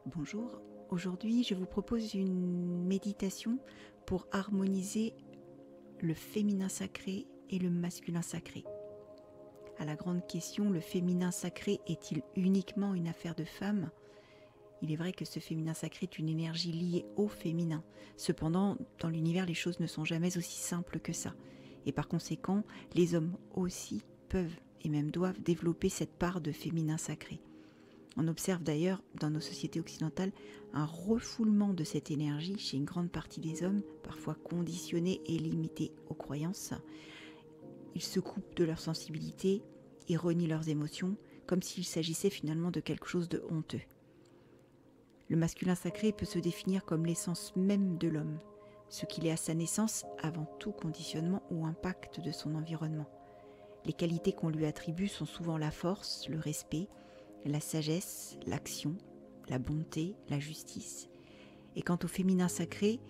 Bonjour, aujourd'hui je vous propose une méditation pour harmoniser le féminin sacré et le masculin sacré. À la grande question, le féminin sacré est-il uniquement une affaire de femme ? Il est vrai que ce féminin sacré est une énergie liée au féminin. Cependant, dans l'univers, les choses ne sont jamais aussi simples que ça. Et par conséquent, les hommes aussi peuvent et même doivent développer cette part de féminin sacré. On observe d'ailleurs dans nos sociétés occidentales un refoulement de cette énergie chez une grande partie des hommes, parfois conditionnés et limités aux croyances. Ils se coupent de leur sensibilité et renient leurs émotions, comme s'il s'agissait finalement de quelque chose de honteux. Le masculin sacré peut se définir comme l'essence même de l'homme, ce qu'il est à sa naissance avant tout conditionnement ou impact de son environnement. Les qualités qu'on lui attribue sont souvent la force, le respect, la sagesse, l'action, la bonté, la justice. Et quant au féminin sacré,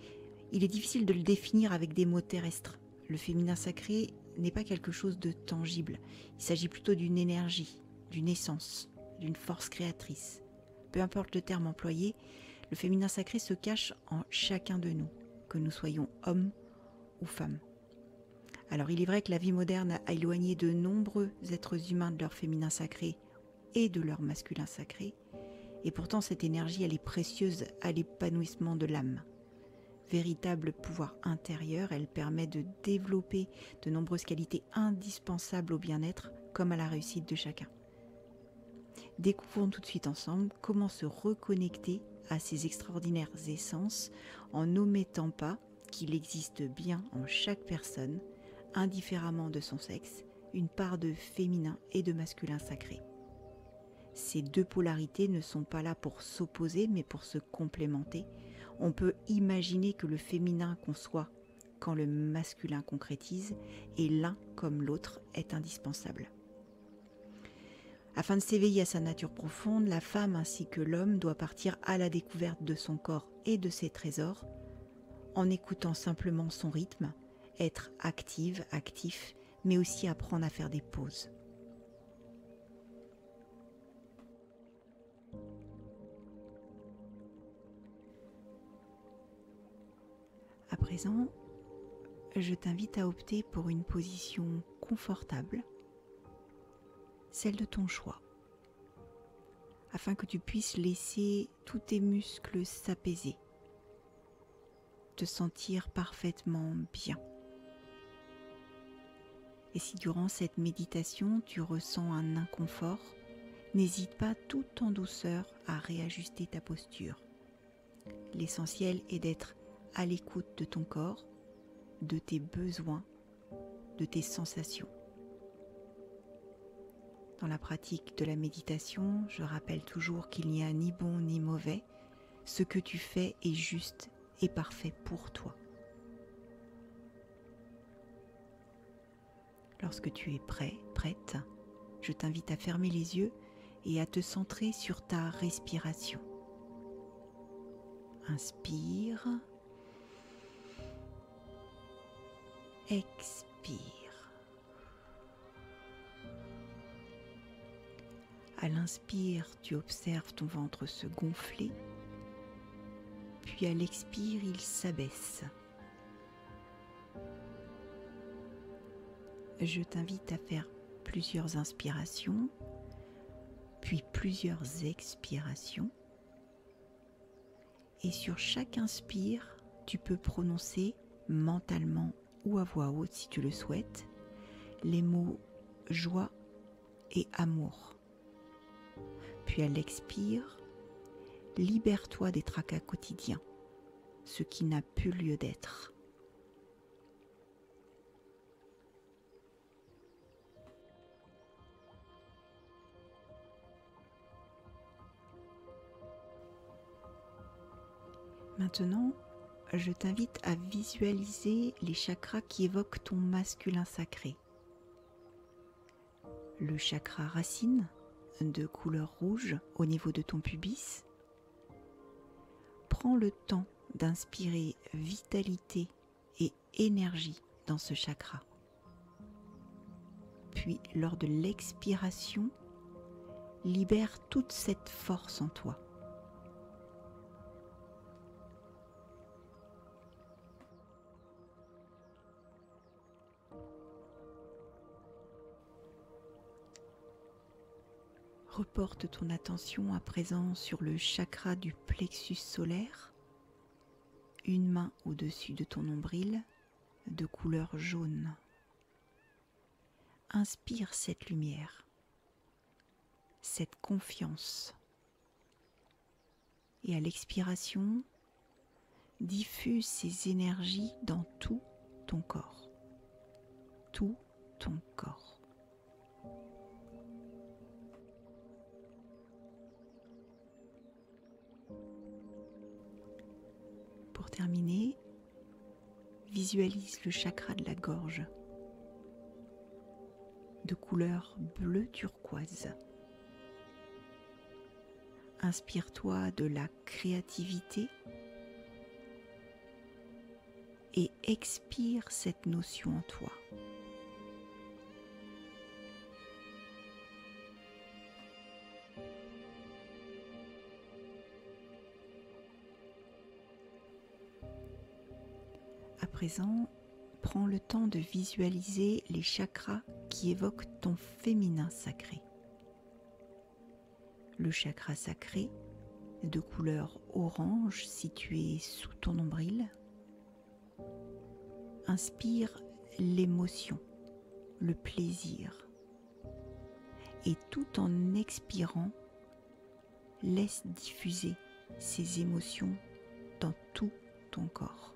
il est difficile de le définir avec des mots terrestres. Le féminin sacré n'est pas quelque chose de tangible. Il s'agit plutôt d'une énergie, d'une essence, d'une force créatrice. Peu importe le terme employé, le féminin sacré se cache en chacun de nous, que nous soyons hommes ou femmes. Alors il est vrai que la vie moderne a éloigné de nombreux êtres humains de leur féminin sacré et de leur masculin sacré, et pourtant cette énergie elle est précieuse à l'épanouissement de l'âme. Véritable pouvoir intérieur, elle permet de développer de nombreuses qualités indispensables au bien-être comme à la réussite de chacun. Découvrons tout de suite ensemble comment se reconnecter à ces extraordinaires essences en n'omettant pas qu'il existe bien en chaque personne, indifféremment de son sexe, une part de féminin et de masculin sacré. Ces deux polarités ne sont pas là pour s'opposer, mais pour se complémenter. On peut imaginer que le féminin conçoit quand le masculin concrétise, et l'un comme l'autre est indispensable. Afin de s'éveiller à sa nature profonde, la femme ainsi que l'homme doit partir à la découverte de son corps et de ses trésors, en écoutant simplement son rythme, être active, actif, mais aussi apprendre à faire des pauses. À présent, je t'invite à opter pour une position confortable, celle de ton choix, afin que tu puisses laisser tous tes muscles s'apaiser, te sentir parfaitement bien. Et si durant cette méditation tu ressens un inconfort, n'hésite pas tout en douceur à réajuster ta posture. L'essentiel est d'être à l'écoute de ton corps, de tes besoins, de tes sensations. Dans la pratique de la méditation, je rappelle toujours qu'il n'y a ni bon ni mauvais. Ce que tu fais est juste et parfait pour toi. Lorsque tu es prêt, prête, je t'invite à fermer les yeux et à te centrer sur ta respiration. Inspire. Expire. À l'inspire, tu observes ton ventre se gonfler, puis à l'expire, il s'abaisse. Je t'invite à faire plusieurs inspirations, puis plusieurs expirations. Et sur chaque inspire, tu peux prononcer mentalement ou à voix haute si tu le souhaites, les mots joie et amour. Puis à l'expire, libère-toi des tracas quotidiens, ce qui n'a plus lieu d'être. Maintenant, je t'invite à visualiser les chakras qui évoquent ton masculin sacré. Le chakra racine, de couleur rouge au niveau de ton pubis. Prends le temps d'inspirer vitalité et énergie dans ce chakra. Puis, lors de l'expiration, libère toute cette force en toi. Reporte ton attention à présent sur le chakra du plexus solaire, une main au-dessus de ton nombril, de couleur jaune. Inspire cette lumière, cette confiance. Et à l'expiration, diffuse ces énergies dans tout ton corps. Tout ton corps. Pour terminer, visualise le chakra de la gorge, de couleur bleu turquoise. Inspire-toi de la créativité et expire cette notion en toi. À présent, prends le temps de visualiser les chakras qui évoquent ton féminin sacré. Le chakra sacré, de couleur orange situé sous ton nombril, inspire l'émotion, le plaisir. Et tout en expirant, laisse diffuser ces émotions dans tout ton corps.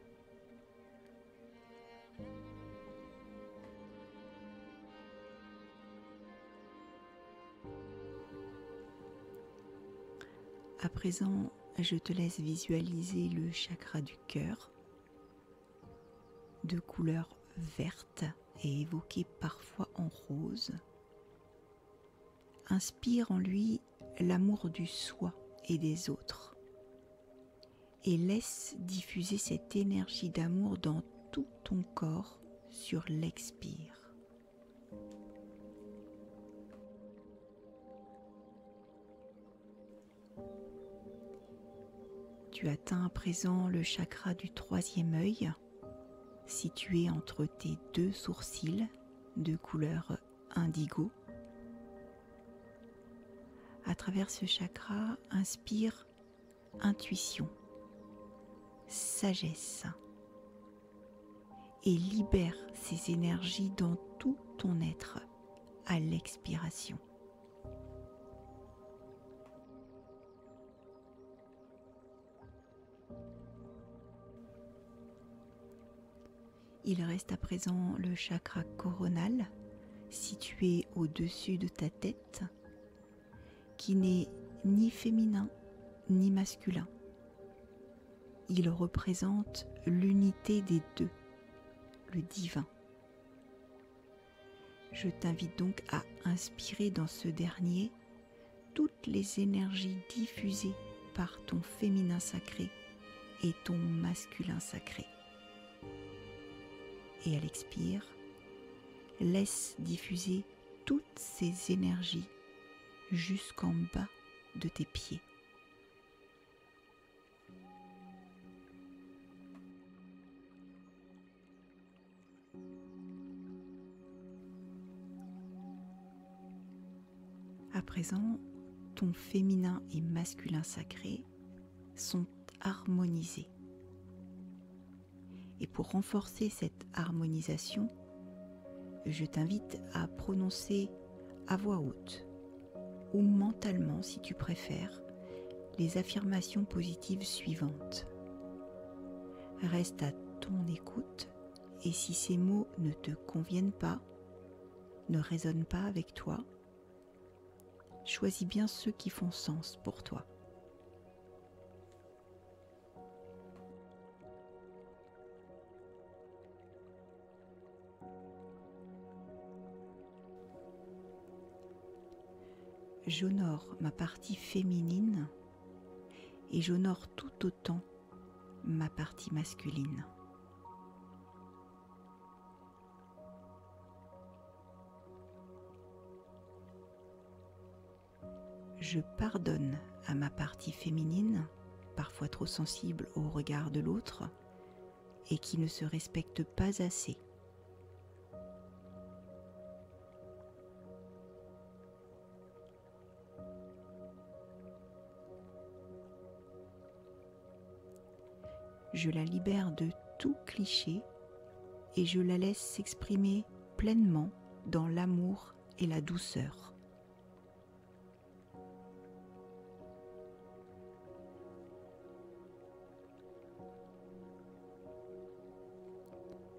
À présent, je te laisse visualiser le chakra du cœur, de couleur verte et évoqué parfois en rose. Inspire en lui l'amour du soi et des autres et laisse diffuser cette énergie d'amour dans tout ton corps sur l'expire. Tu atteins à présent le chakra du troisième œil, situé entre tes deux sourcils de couleur indigo. À travers ce chakra, inspire intuition, sagesse et libère ces énergies dans tout ton être à l'expiration. Il reste à présent le chakra coronal, situé au-dessus de ta tête, qui n'est ni féminin ni masculin. Il représente l'unité des deux, le divin. Je t'invite donc à inspirer dans ce dernier toutes les énergies diffusées par ton féminin sacré et ton masculin sacré. Et à l'expire, laisse diffuser toutes ces énergies jusqu'en bas de tes pieds. À présent, ton féminin et masculin sacré sont harmonisés. Et pour renforcer cette harmonisation, je t'invite à prononcer à voix haute ou mentalement, si tu préfères, les affirmations positives suivantes. Reste à ton écoute et si ces mots ne te conviennent pas, ne résonnent pas avec toi, choisis bien ceux qui font sens pour toi. J'honore ma partie féminine et j'honore tout autant ma partie masculine. Je pardonne à ma partie féminine, parfois trop sensible au regard de l'autre et qui ne se respecte pas assez. je la libère de tout cliché et je la laisse s'exprimer pleinement dans l'amour et la douceur.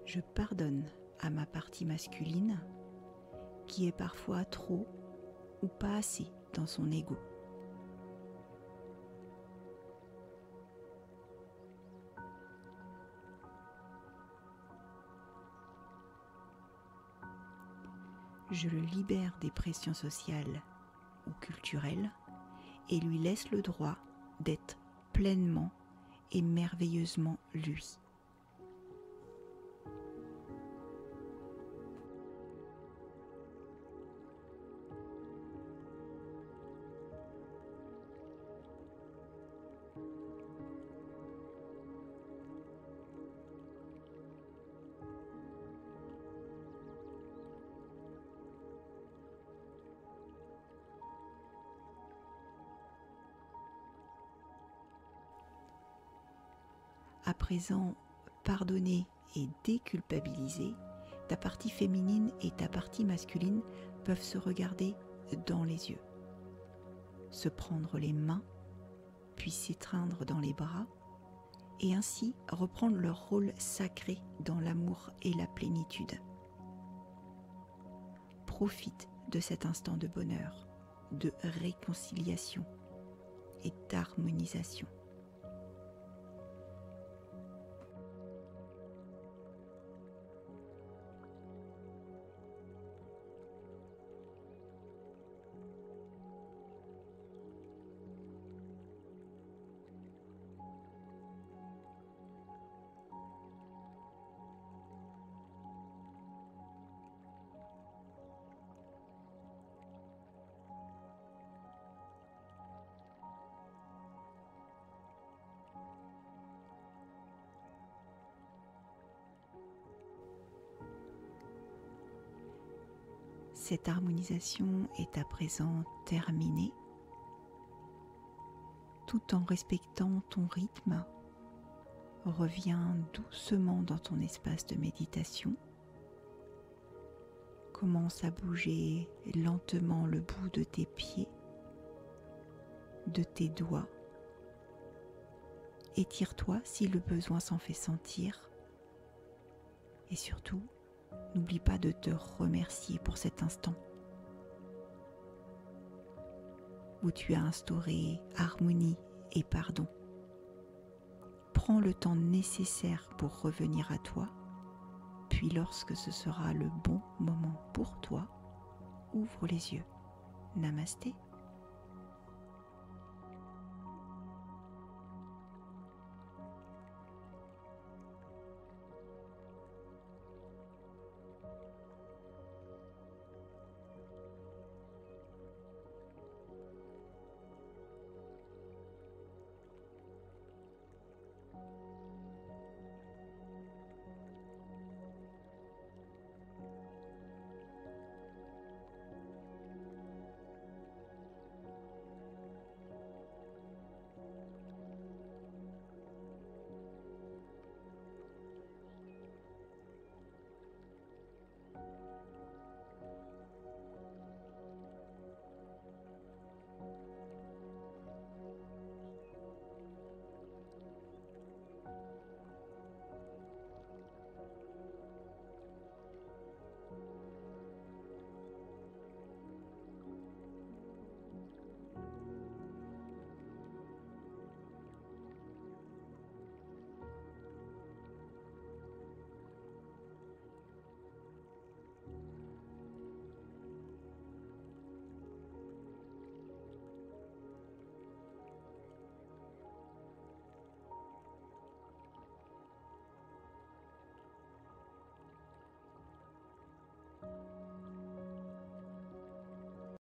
Je pardonne à ma partie masculine qui est parfois trop ou pas assez dans son ego. Je le libère des pressions sociales ou culturelles et lui laisse le droit d'être pleinement et merveilleusement lui. À présent, pardonner et déculpabiliser, ta partie féminine et ta partie masculine peuvent se regarder dans les yeux, se prendre les mains, puis s'étreindre dans les bras, et ainsi reprendre leur rôle sacré dans l'amour et la plénitude. Profite de cet instant de bonheur, de réconciliation et d'harmonisation. Cette harmonisation est à présent terminée. Tout en respectant ton rythme, reviens doucement dans ton espace de méditation. Commence à bouger lentement le bout de tes pieds, de tes doigts. Étire-toi si le besoin s'en fait sentir. Et surtout, n'oublie pas de te remercier pour cet instant où tu as instauré harmonie et pardon. Prends le temps nécessaire pour revenir à toi, puis lorsque ce sera le bon moment pour toi, ouvre les yeux. Namasté.